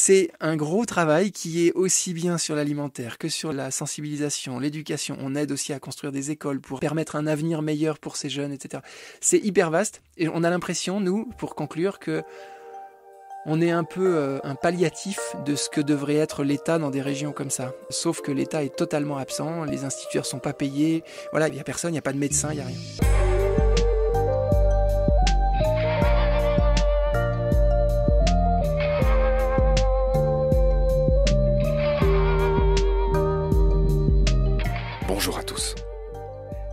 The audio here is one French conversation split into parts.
c'est un gros travail qui est aussi bien sur l'alimentaire que sur la sensibilisation, l'éducation. On aide aussi à construire des écoles pour permettre un avenir meilleur pour ces jeunes, etc. C'est hyper vaste et on a l'impression, nous, pour conclure, que on est un peu un palliatif de ce que devrait être l'État dans des régions comme ça. Sauf que l'État est totalement absent, les instituteurs sont pas payés, voilà, il n'y a personne, il n'y a pas de médecin, il n'y a rien. Bonjour à tous.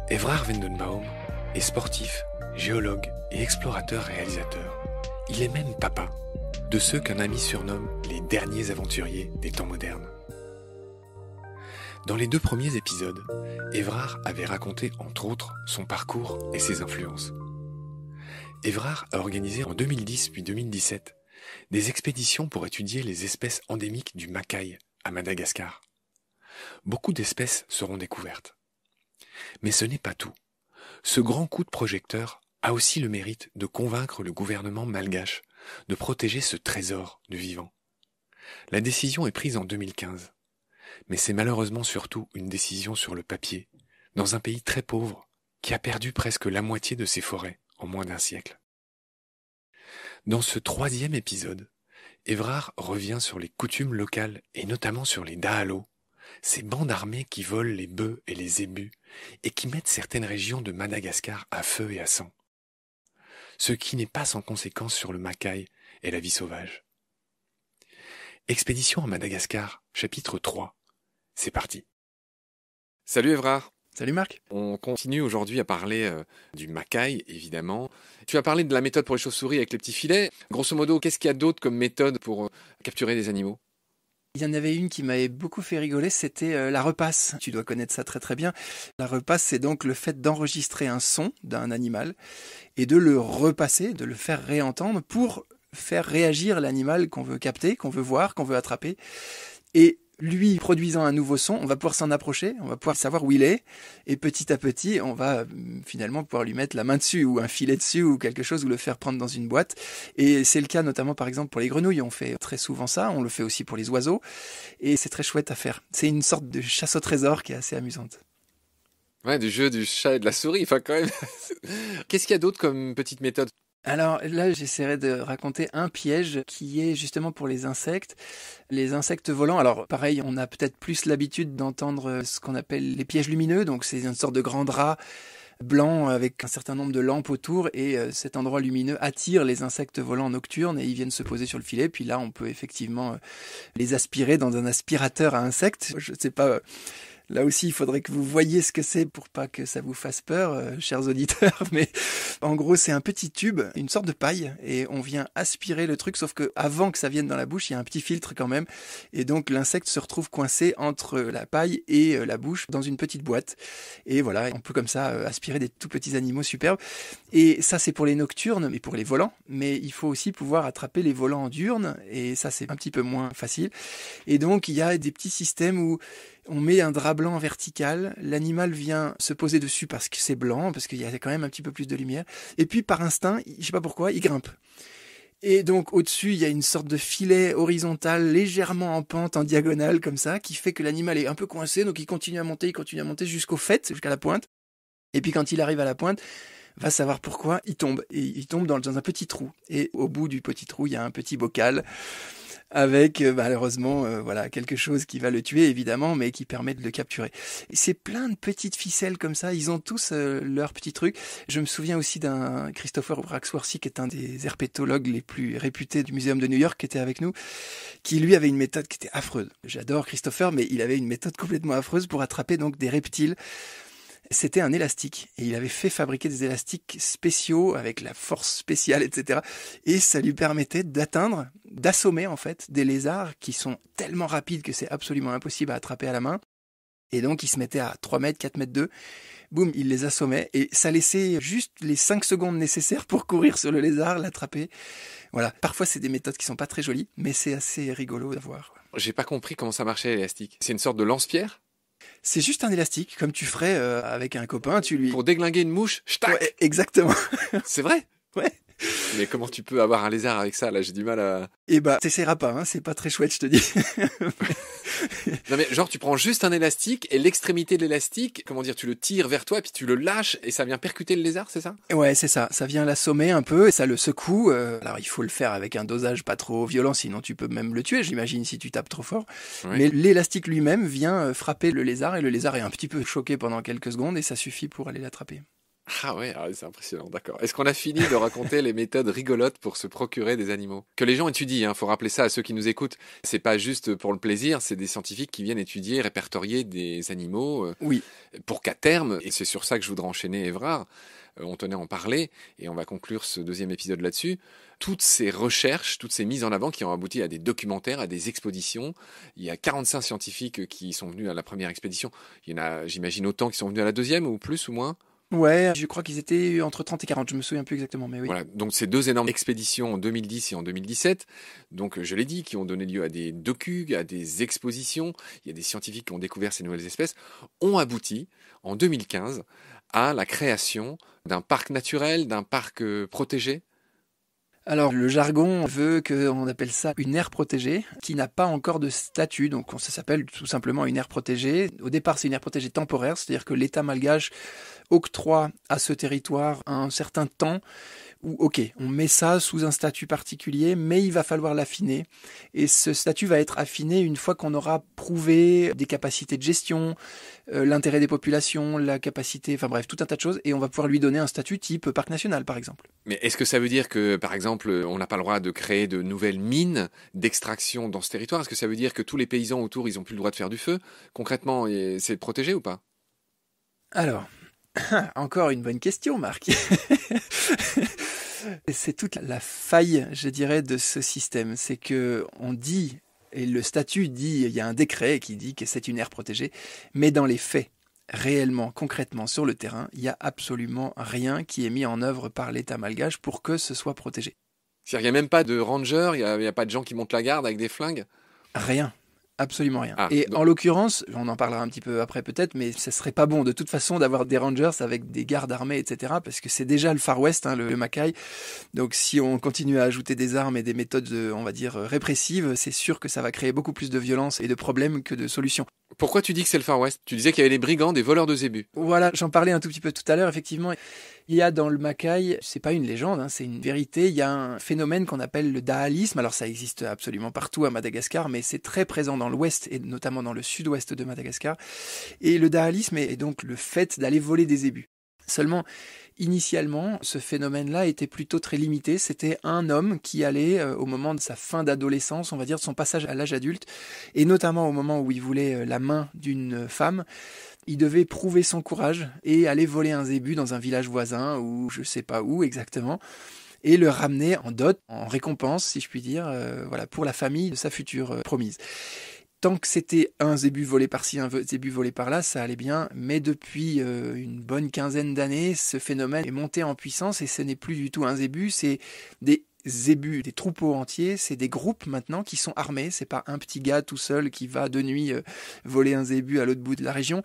Évrard Vendenbaum est sportif, géologue et explorateur-réalisateur. Il est même papa de ceux qu'un ami surnomme les derniers aventuriers des temps modernes. Dans les 2 premiers épisodes, Évrard avait raconté entre autres son parcours et ses influences. Évrard a organisé en 2010 puis 2017 des expéditions pour étudier les espèces endémiques du Macaï à Madagascar. Beaucoup d'espèces seront découvertes. Mais ce n'est pas tout. Ce grand coup de projecteur a aussi le mérite de convaincre le gouvernement malgache de protéger ce trésor du vivant. La décision est prise en 2015, mais c'est malheureusement surtout une décision sur le papier, dans un pays très pauvre qui a perdu presque la moitié de ses forêts en moins d'1 siècle. Dans ce 3e épisode, Évrard revient sur les coutumes locales et notamment sur les Dahalo, ces bandes armées qui volent les bœufs et les zébus et qui mettent certaines régions de Madagascar à feu et à sang. Ce qui n'est pas sans conséquence sur le Macaï et la vie sauvage. Expédition à Madagascar, chapitre 3. C'est parti. Salut Évrard. Salut Marc. On continue aujourd'hui à parler du Macaï, évidemment. Tu as parlé de la méthode pour les chauves-souris avec les petits filets. Grosso modo, qu'est-ce qu'il y a d'autre comme méthode pour capturer des animaux ? Il y en avait une qui m'avait beaucoup fait rigoler, c'était la repasse. Tu dois connaître ça très très bien. La repasse, c'est donc le fait d'enregistrer un son d'un animal et de le repasser, de le faire réentendre pour faire réagir l'animal qu'on veut capter, qu'on veut voir, qu'on veut attraper. Et lui produisant un nouveau son, on va pouvoir s'en approcher, on va pouvoir savoir où il est, et petit à petit, on va finalement pouvoir lui mettre la main dessus, ou un filet dessus, ou quelque chose, ou le faire prendre dans une boîte. Et c'est le cas notamment par exemple pour les grenouilles, on fait très souvent ça, on le fait aussi pour les oiseaux, et c'est très chouette à faire. C'est une sorte de chasse au trésor qui est assez amusante. Ouais, du jeu du chat et de la souris, enfin quand même. Qu'est-ce qu'il y a d'autre comme petite méthode ? Alors là, j'essaierai de raconter un piège qui est justement pour les insectes volants. Alors pareil, on a peut-être plus l'habitude d'entendre ce qu'on appelle les pièges lumineux, donc c'est une sorte de grand drap blanc avec un certain nombre de lampes autour et cet endroit lumineux attire les insectes volants nocturnes et ils viennent se poser sur le filet. Puis là, on peut effectivement les aspirer dans un aspirateur à insectes. Je ne sais pas... Là aussi, il faudrait que vous voyiez ce que c'est pour pas que ça vous fasse peur, chers auditeurs. Mais en gros, c'est un petit tube, une sorte de paille, et on vient aspirer le truc, sauf que avant que ça vienne dans la bouche, il y a un petit filtre quand même. Et donc, l'insecte se retrouve coincé entre la paille et la bouche dans une petite boîte. Et voilà, on peut comme ça aspirer des tout petits animaux superbes. Et ça, c'est pour les nocturnes et pour les volants. Mais il faut aussi pouvoir attraper les volants en diurne. Et ça, c'est un petit peu moins facile. Et donc, il y a des petits systèmes où on met un drap blanc vertical, l'animal vient se poser dessus parce que c'est blanc, parce qu'il y a quand même un petit peu plus de lumière, et puis par instinct, je sais pas pourquoi, il grimpe. Et donc au-dessus, il y a une sorte de filet horizontal, légèrement en pente, en diagonale, comme ça, qui fait que l'animal est un peu coincé, donc il continue à monter jusqu'au faîte, jusqu'à la pointe. Et puis quand il arrive à la pointe, va savoir pourquoi, il tombe. Et il tombe dans un petit trou. Et au bout du petit trou, il y a un petit bocal avec malheureusement voilà quelque chose qui va le tuer évidemment, mais qui permet de le capturer. Et c'est plein de petites ficelles comme ça, ils ont tous leurs petits trucs. Je me souviens aussi d'un Christopher Wraxworthy, qui est un des herpétologues les plus réputés du Muséum de New York, qui était avec nous, qui lui avait une méthode qui était affreuse. J'adore Christopher, mais il avait une méthode complètement affreuse pour attraper donc des reptiles. C'était un élastique et il avait fait fabriquer des élastiques spéciaux avec la force spéciale, etc. Et ça lui permettait d'assommer en fait des lézards qui sont tellement rapides que c'est absolument impossible à attraper à la main. Et donc il se mettait à 3 mètres, 4 mètres d'eux, boum, il les assommait et ça laissait juste les 5 secondes nécessaires pour courir sur le lézard, l'attraper. Voilà, parfois c'est des méthodes qui sont pas très jolies, mais c'est assez rigolo à voir. J'ai pas compris comment ça marchait l'élastique. C'est une sorte de lance-pierre ? C'est juste un élastique, comme tu ferais avec un copain, tu lui... Pour déglinguer une mouche, Ouais, exactement. C'est vrai ? Ouais. Mais comment tu peux avoir un lézard avec ça? Là, j'ai du mal à... Eh bah, t'essaieras pas, hein, c'est pas très chouette, je te dis. Non mais genre tu prends juste un élastique et l'extrémité de l'élastique, comment dire, tu le tires vers toi et puis tu le lâches et ça vient percuter le lézard, c'est ça? Ouais, c'est ça. Ça vient l'assommer un peu et ça le secoue. Alors, il faut le faire avec un dosage pas trop violent, sinon tu peux même le tuer, j'imagine, si tu tapes trop fort. Ouais. Mais l'élastique lui-même vient frapper le lézard et le lézard est un petit peu choqué pendant quelques secondes et ça suffit pour aller l'attraper. Ah ouais, c'est impressionnant, d'accord. Est-ce qu'on a fini de raconter les méthodes rigolotes pour se procurer des animaux? Que les gens étudient, faut rappeler ça à ceux qui nous écoutent. C'est pas juste pour le plaisir, c'est des scientifiques qui viennent étudier, répertorier des animaux Oui. pour qu'à terme, et c'est sur ça que je voudrais enchaîner Évrard, on tenait à en parler et on va conclure ce deuxième épisode là-dessus. Toutes ces recherches, toutes ces mises en avant qui ont abouti à des documentaires, à des expositions. Il y a 45 scientifiques qui sont venus à la première expédition. Il y en a, j'imagine, autant qui sont venus à la deuxième, ou plus ou moins. Ouais, je crois qu'ils étaient entre 30 et 40, je me souviens plus exactement, mais oui. Voilà, donc ces deux énormes expéditions en 2010 et en 2017, donc je l'ai dit, qui ont donné lieu à des docus, à des expositions, il y a des scientifiques qui ont découvert ces nouvelles espèces, ont abouti en 2015 à la création d'un parc naturel, d'un parc protégé. Alors, le jargon veut qu'on appelle ça une aire protégée, qui n'a pas encore de statut, donc ça s'appelle tout simplement une aire protégée. Au départ, c'est une aire protégée temporaire, c'est-à-dire que l'État malgache octroie à ce territoire un certain temps où, ok, on met ça sous un statut particulier, mais il va falloir l'affiner. Et ce statut va être affiné une fois qu'on aura prouvé des capacités de gestion, l'intérêt des populations, la capacité, enfin bref, tout un tas de choses, et on va pouvoir lui donner un statut type parc national, par exemple. Mais est-ce que ça veut dire que, par exemple, on n'a pas le droit de créer de nouvelles mines d'extraction dans ce territoire? Est-ce que ça veut dire que tous les paysans autour, ils n'ont plus le droit de faire du feu? Concrètement, c'est protégé ou pas? Alors, encore une bonne question, Marc. C'est toute la faille, je dirais, de ce système. C'est que on dit, et le statut dit, il y a un décret qui dit que c'est une aire protégée, mais dans les faits, réellement, concrètement, sur le terrain, il n'y a absolument rien qui est mis en œuvre par l'État malgache pour que ce soit protégé. C'est-à-dire qu'il n'y a même pas de rangers, il n'y a pas de gens qui montent la garde avec des flingues? Rien. Absolument rien. Ah, et donc... en l'occurrence, on en parlera un petit peu après peut-être, mais ce serait pas bon de toute façon d'avoir des rangers avec des gardes armés, etc. Parce que c'est déjà le Far West, hein, le Mackay. Donc si on continue à ajouter des armes et des méthodes, on va dire, répressives, c'est sûr que ça va créer beaucoup plus de violence et de problèmes que de solutions. Pourquoi tu dis que c'est le Far West? Tu disais qu'il y avait des brigands, des voleurs de zébus. Voilà, j'en parlais un tout petit peu tout à l'heure, effectivement. Il y a dans le Mackay, c'est pas une légende, hein, c'est une vérité, il y a un phénomène qu'on appelle le daalisme. Alors ça existe absolument partout à Madagascar, mais c'est très présent dans l'ouest et notamment dans le sud-ouest de Madagascar. Et le daalisme est donc le fait d'aller voler des zébus. Seulement, initialement, ce phénomène-là était plutôt très limité. C'était un homme qui allait, au moment de sa fin d'adolescence, on va dire, de son passage à l'âge adulte, et notamment au moment où il voulait la main d'une femme, il devait prouver son courage et aller voler un zébu dans un village voisin, ou je sais pas où exactement, et le ramener en dot, en récompense, si je puis dire, voilà, pour la famille de sa future promise. Tant que c'était un zébu volé par-ci, un zébu volé par-là, ça allait bien. Mais depuis une bonne quinzaine d'années, ce phénomène est monté en puissance et ce n'est plus du tout un zébu, c'est des zébus, des troupeaux entiers, c'est des groupes maintenant qui sont armés. C'est pas un petit gars tout seul qui va de nuit voler un zébu à l'autre bout de la région,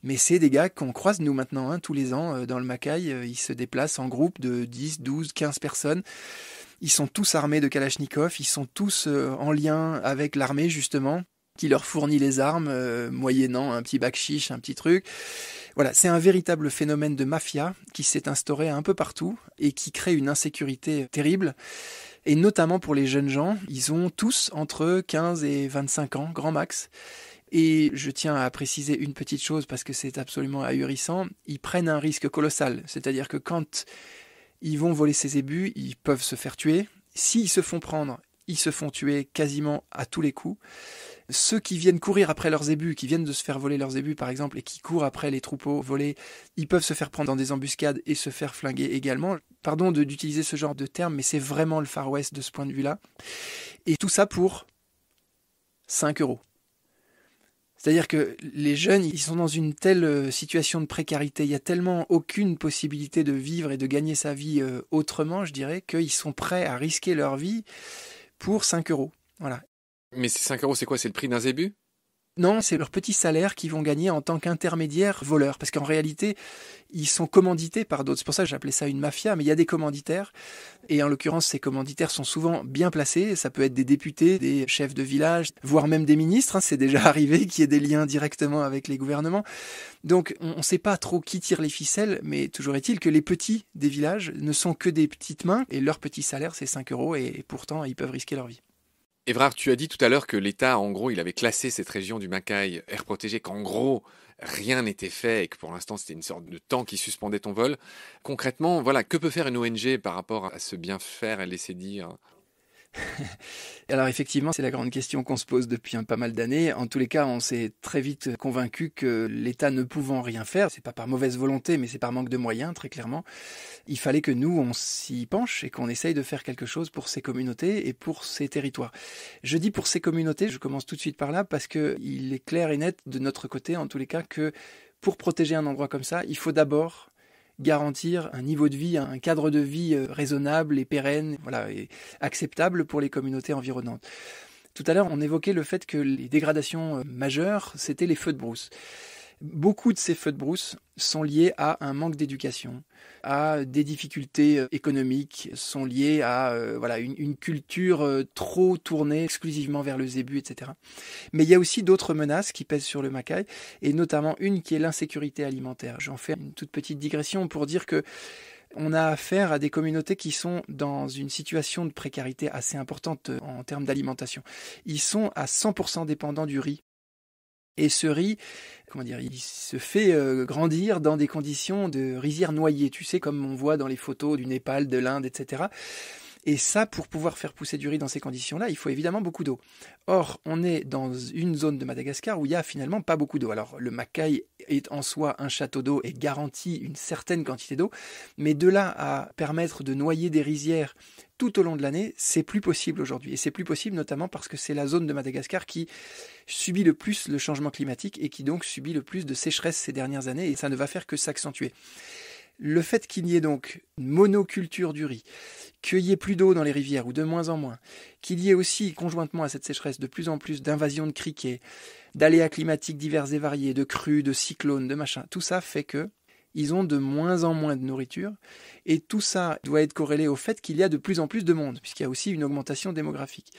mais c'est des gars qu'on croise nous maintenant, hein, tous les ans dans le Mackay. Ils se déplacent en groupe de 10, 12, 15 personnes. Ils sont tous armés de Kalachnikov, ils sont tous en lien avec l'armée justement, qui leur fournit les armes, moyennant un petit bakshish, un petit truc. Voilà, c'est un véritable phénomène de mafia qui s'est instauré un peu partout et qui crée une insécurité terrible. Et notamment pour les jeunes gens, ils ont tous entre 15 et 25 ans, grand max. Et je tiens à préciser une petite chose parce que c'est absolument ahurissant, ils prennent un risque colossal. C'est-à-dire que quand ils vont voler ces zébus, ils peuvent se faire tuer. S'ils se font prendre, ils se font tuer quasiment à tous les coups. Ceux qui viennent courir après leurs zébus, qui viennent de se faire voler leurs zébus par exemple, et qui courent après les troupeaux volés, ils peuvent se faire prendre dans des embuscades et se faire flinguer également. Pardon d'utiliser ce genre de terme, mais c'est vraiment le Far West de ce point de vue-là. Et tout ça pour 5 €. C'est-à-dire que les jeunes, ils sont dans une telle situation de précarité, il y a tellement aucune possibilité de vivre et de gagner sa vie autrement, je dirais, qu'ils sont prêts à risquer leur vie pour 5 €. Voilà. Mais ces 5 €, c'est quoi? C'est le prix d'un zébu? Non, c'est leurs petits salaires qu'ils vont gagner en tant qu'intermédiaires voleurs. Parce qu'en réalité, ils sont commandités par d'autres. C'est pour ça que j'appelais ça une mafia, mais il y a des commanditaires. Et en l'occurrence, ces commanditaires sont souvent bien placés. Ça peut être des députés, des chefs de village, voire même des ministres. C'est déjà arrivé qu'il y ait des liens directement avec les gouvernements. Donc, on ne sait pas trop qui tire les ficelles, mais toujours est-il que les petits des villages ne sont que des petites mains. Et leur petit salaire, c'est 5 euros. Et pourtant, ils peuvent risquer leur vie. Évrard, tu as dit tout à l'heure que l'État, en gros, il avait classé cette région du Macaï aire protégée, qu'en gros, rien n'était fait et que pour l'instant, c'était une sorte de temps qui suspendait ton vol. Concrètement, voilà, que peut faire une ONG par rapport à ce bien faire et laisser dire? Alors effectivement, c'est la grande question qu'on se pose depuis pas mal d'années. En tous les cas, on s'est très vite convaincu que l'État ne pouvant rien faire, c'est pas par mauvaise volonté, mais c'est par manque de moyens, très clairement. Il fallait que nous, on s'y penche et qu'on essaye de faire quelque chose pour ces communautés et pour ces territoires. Je dis pour ces communautés, je commence tout de suite par là, parce que il est clair et net de notre côté, en tous les cas, que pour protéger un endroit comme ça, il faut d'abord garantir un niveau de vie, un cadre de vie raisonnable et pérenne, voilà, et acceptable pour les communautés environnantes. Tout à l'heure, on évoquait le fait que les dégradations majeures, c'était les feux de brousse. Beaucoup de ces feux de brousse sont liés à un manque d'éducation, à des difficultés économiques, sont liés à une culture trop tournée exclusivement vers le zébu, etc. Mais il y a aussi d'autres menaces qui pèsent sur le Macaï, et notamment une qui est l'insécurité alimentaire. J'en fais une toute petite digression pour dire que on a affaire à des communautés qui sont dans une situation de précarité assez importante en termes d'alimentation. Ils sont à 100% dépendants du riz. Et ce riz, il se fait grandir dans des conditions de rizières noyées, tu sais, comme on voit dans les photos du Népal, de l'Inde, etc. Et ça, pour pouvoir faire pousser du riz dans ces conditions-là, il faut évidemment beaucoup d'eau. Or, on est dans une zone de Madagascar où il n'y a finalement pas beaucoup d'eau. Alors, le Macaï est en soi un château d'eau et garantit une certaine quantité d'eau, mais de là à permettre de noyer des rizières tout au long de l'année, c'est plus possible aujourd'hui. Et c'est plus possible notamment parce que c'est la zone de Madagascar qui subit le plus le changement climatique et qui donc subit le plus de sécheresse ces dernières années, et ça ne va faire que s'accentuer. Le fait qu'il y ait donc une monoculture du riz, qu'il y ait plus d'eau dans les rivières ou de moins en moins, qu'il y ait aussi conjointement à cette sécheresse de plus en plus d'invasions de criquets, d'aléas climatiques divers et variés, de crues, de cyclones, de machins, tout ça fait que ils ont de moins en moins de nourriture, et tout ça doit être corrélé au fait qu'il y a de plus en plus de monde, puisqu'il y a aussi une augmentation démographique.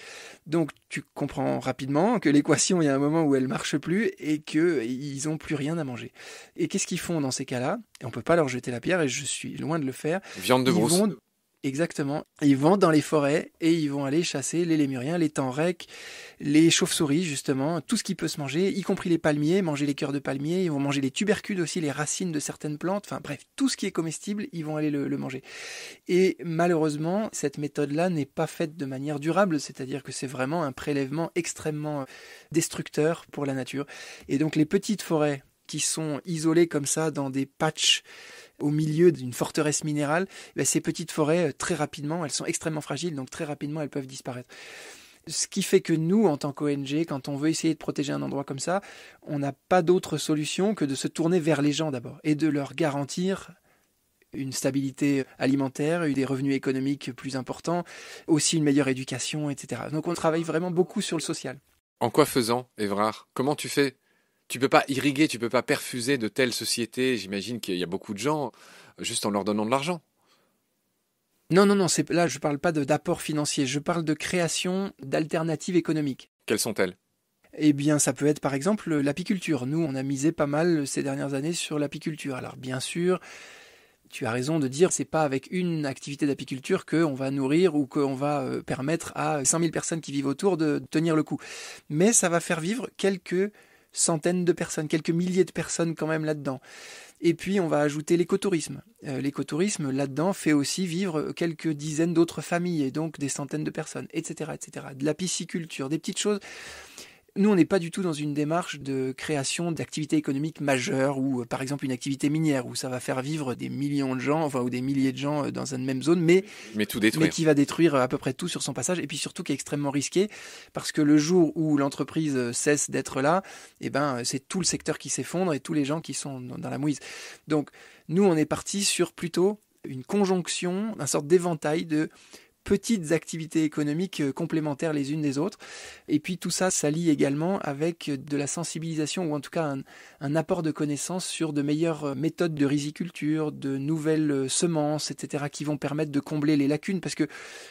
Donc tu comprends rapidement que l'équation, il y a un moment où elle marche plus, et qu'ils n'ont plus rien à manger. Et qu'est-ce qu'ils font dans ces cas-là? Et on ne peut pas leur jeter la pierre, et je suis loin de le faire. Viande de brousse. Exactement. Ils vont dans les forêts et ils vont aller chasser les lémuriens, les tenrecs, les chauves-souris, justement, tout ce qui peut se manger, y compris les palmiers, manger les cœurs de palmiers, ils vont manger les tubercules aussi, les racines de certaines plantes, enfin bref, tout ce qui est comestible, ils vont aller le manger. Et malheureusement, cette méthode-là n'est pas faite de manière durable, c'est-à-dire que c'est vraiment un prélèvement extrêmement destructeur pour la nature. Et donc les petites forêts qui sont isolées comme ça dans des patchs au milieu d'une forteresse minérale, ces petites forêts, très rapidement, elles sont extrêmement fragiles, donc très rapidement, elles peuvent disparaître. Ce qui fait que nous, en tant qu'ONG, quand on veut essayer de protéger un endroit comme ça, on n'a pas d'autre solution que de se tourner vers les gens d'abord et de leur garantir une stabilité alimentaire, des revenus économiques plus importants, aussi une meilleure éducation, etc. Donc on travaille vraiment beaucoup sur le social. En quoi faisant, Évrard? Comment tu fais? Tu peux pas irriguer, tu peux pas perfuser de telles sociétés. J'imagine qu'il y a beaucoup de gens juste en leur donnant de l'argent. Non, là je parle pas d'apport financier, je parle de création d'alternatives économiques. Quelles sont-elles? Eh bien, ça peut être par exemple l'apiculture. Nous, on a misé pas mal ces dernières années sur l'apiculture. Alors bien sûr, tu as raison de dire, c'est pas avec une activité d'apiculture qu'on va nourrir ou qu'on va permettre à 100 000 personnes qui vivent autour de tenir le coup. Mais ça va faire vivre quelques centaines de personnes, quelques milliers de personnes quand même là-dedans. Et puis on va ajouter l'écotourisme. L'écotourisme là-dedans fait aussi vivre quelques dizaines d'autres familles et donc des centaines de personnes, etc., etc. De la pisciculture, des petites choses. Nous, on n'est pas du tout dans une démarche de création d'activités économiques majeures ou par exemple une activité minière où ça va faire vivre des millions de gens, ou des milliers de gens dans une même zone, mais tout détruire. Mais qui va détruire à peu près tout sur son passage, et puis surtout qui est extrêmement risqué parce que le jour où l'entreprise cesse d'être là, c'est tout le secteur qui s'effondre et tous les gens qui sont dans la mouise. Donc nous, on est parti sur plutôt une conjonction, une sorte d'éventail de petites activités économiques complémentaires les unes des autres. Et puis tout ça s'allie également avec de la sensibilisation ou en tout cas un apport de connaissances sur de meilleures méthodes de riziculture, de nouvelles semences, etc. qui vont permettre de combler les lacunes. Parce que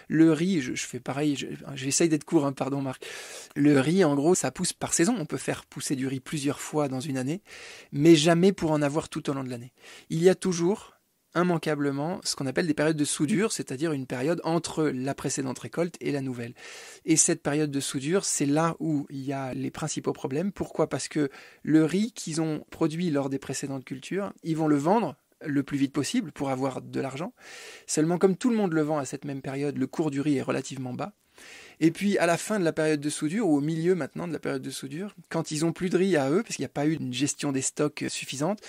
le riz, je fais pareil, j'essaye d'être court, hein, pardon Marc. Le riz, en gros, ça pousse par saison. On peut faire pousser du riz plusieurs fois dans une année, mais jamais pour en avoir tout au long de l'année. Il y a toujours immanquablement ce qu'on appelle des périodes de soudure, c'est-à-dire une période entre la précédente récolte et la nouvelle. Et cette période de soudure, c'est là où il y a les principaux problèmes. Pourquoi ? Parce que le riz qu'ils ont produit lors des précédentes cultures, ils vont le vendre le plus vite possible pour avoir de l'argent. Seulement, comme tout le monde le vend à cette même période, le cours du riz est relativement bas. Et puis à la fin de la période de soudure, ou au milieu maintenant de la période de soudure, quand ils n'ont plus de riz à eux, parce qu'il n'y a pas eu une gestion des stocks suffisante,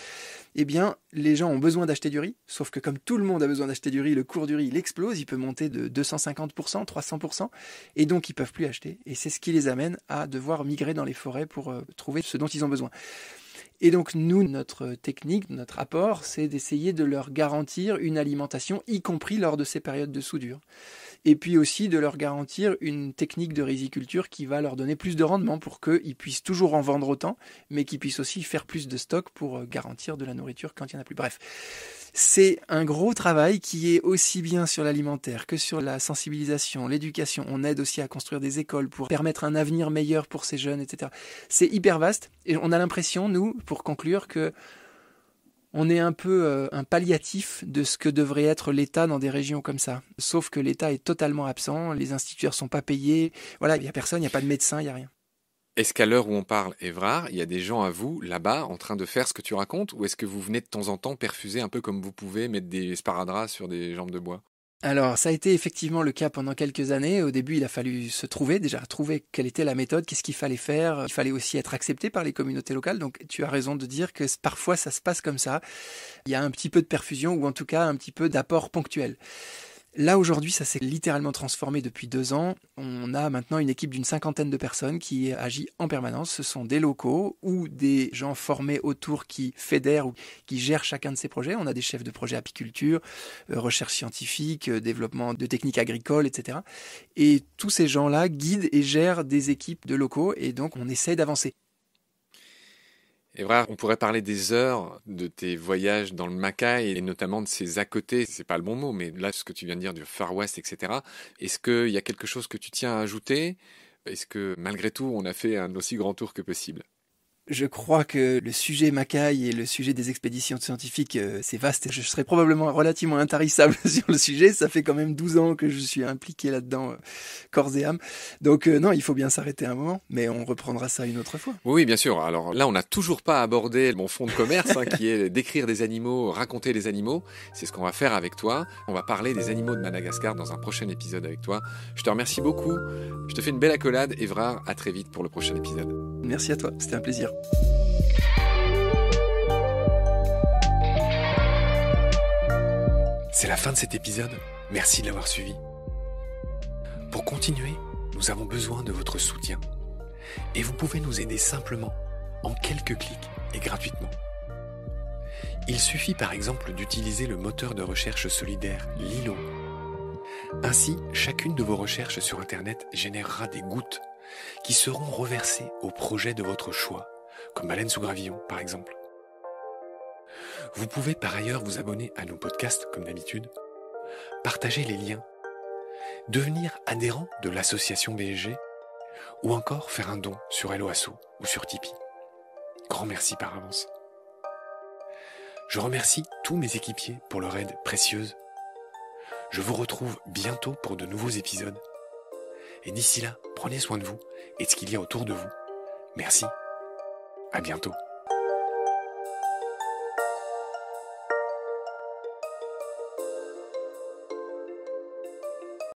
eh bien les gens ont besoin d'acheter du riz, sauf que comme tout le monde a besoin d'acheter du riz, le cours du riz il explose, il peut monter de 250%, 300%, et donc ils ne peuvent plus acheter. Et c'est ce qui les amène à devoir migrer dans les forêts pour trouver ce dont ils ont besoin. Et donc nous, notre technique, notre apport, c'est d'essayer de leur garantir une alimentation, y compris lors de ces périodes de soudure. Et puis aussi de leur garantir une technique de riziculture qui va leur donner plus de rendement pour qu'ils puissent toujours en vendre autant, mais qu'ils puissent aussi faire plus de stock pour garantir de la nourriture quand il n'y en a plus. Bref, c'est un gros travail qui est aussi bien sur l'alimentaire que sur la sensibilisation, l'éducation. On aide aussi à construire des écoles pour permettre un avenir meilleur pour ces jeunes, etc. C'est hyper vaste et on a l'impression, nous, pour conclure, que on est un peu un palliatif de ce que devrait être l'État dans des régions comme ça. Sauf que l'État est totalement absent, les instituteurs sont pas payés, voilà, il n'y a personne, il n'y a pas de médecin, il n'y a rien. Est-ce qu'à l'heure où on parle, Évrard, il y a des gens à vous, là-bas, en train de faire ce que tu racontes, ou est-ce que vous venez de temps en temps perfuser un peu comme vous pouvez, mettre des sparadraps sur des jambes de bois ? Alors, ça a été effectivement le cas pendant quelques années. Au début, il a fallu se trouver, déjà trouver quelle était la méthode, qu'est-ce qu'il fallait faire. Il fallait aussi être accepté par les communautés locales. Donc, tu as raison de dire que parfois, ça se passe comme ça. Il y a un petit peu de perfusion ou en tout cas un petit peu d'apport ponctuel. Là, aujourd'hui, ça s'est littéralement transformé depuis 2 ans. On a maintenant une équipe d'une 50aine de personnes qui agit en permanence. Ce sont des locaux ou des gens formés autour qui fédèrent ou qui gèrent chacun de ces projets. On a des chefs de projet apiculture, recherche scientifique, développement de techniques agricoles, etc. Et tous ces gens-là guident et gèrent des équipes de locaux et donc on essaie d'avancer. Évrard, on pourrait parler des heures de tes voyages dans le Macaï et notamment de ces à côté, c'est pas le bon mot, mais là, ce que tu viens de dire du Far West, etc. Est-ce qu'il y a quelque chose que tu tiens à ajouter ? Est-ce que malgré tout, on a fait un aussi grand tour que possible ? Je crois que le sujet Macaï et le sujet des expéditions scientifiques, c'est vaste. Je serais probablement relativement intarissable sur le sujet. Ça fait quand même 12 ans que je suis impliqué là-dedans, corps et âme. Donc non, il faut bien s'arrêter un moment, mais on reprendra ça une autre fois. Oui, bien sûr. Alors là, on n'a toujours pas abordé mon fond de commerce, qui est décrire des animaux, raconter les animaux. C'est ce qu'on va faire avec toi. On va parler des animaux de Madagascar dans un prochain épisode avec toi. Je te remercie beaucoup. Je te fais une belle accolade, Évrard. À très vite pour le prochain épisode. Merci à toi, c'était un plaisir. C'est la fin de cet épisode. Merci de l'avoir suivi. Pour continuer, nous avons besoin de votre soutien. Et vous pouvez nous aider simplement, en quelques clics et gratuitement. Il suffit par exemple d'utiliser le moteur de recherche solidaire Lilo. Ainsi, chacune de vos recherches sur Internet générera des gouttes qui seront reversées au projet de votre choix, comme Baleine sous gravillon par exemple. Vous pouvez par ailleurs vous abonner à nos podcasts comme d'habitude, partager les liens, devenir adhérent de l'association BSG ou encore faire un don sur Helloasso ou sur Tipeee. Grand merci par avance. Je remercie tous mes équipiers pour leur aide précieuse. Je vous retrouve bientôt pour de nouveaux épisodes. Et d'ici là, prenez soin de vous et de ce qu'il y a autour de vous. Merci. À bientôt.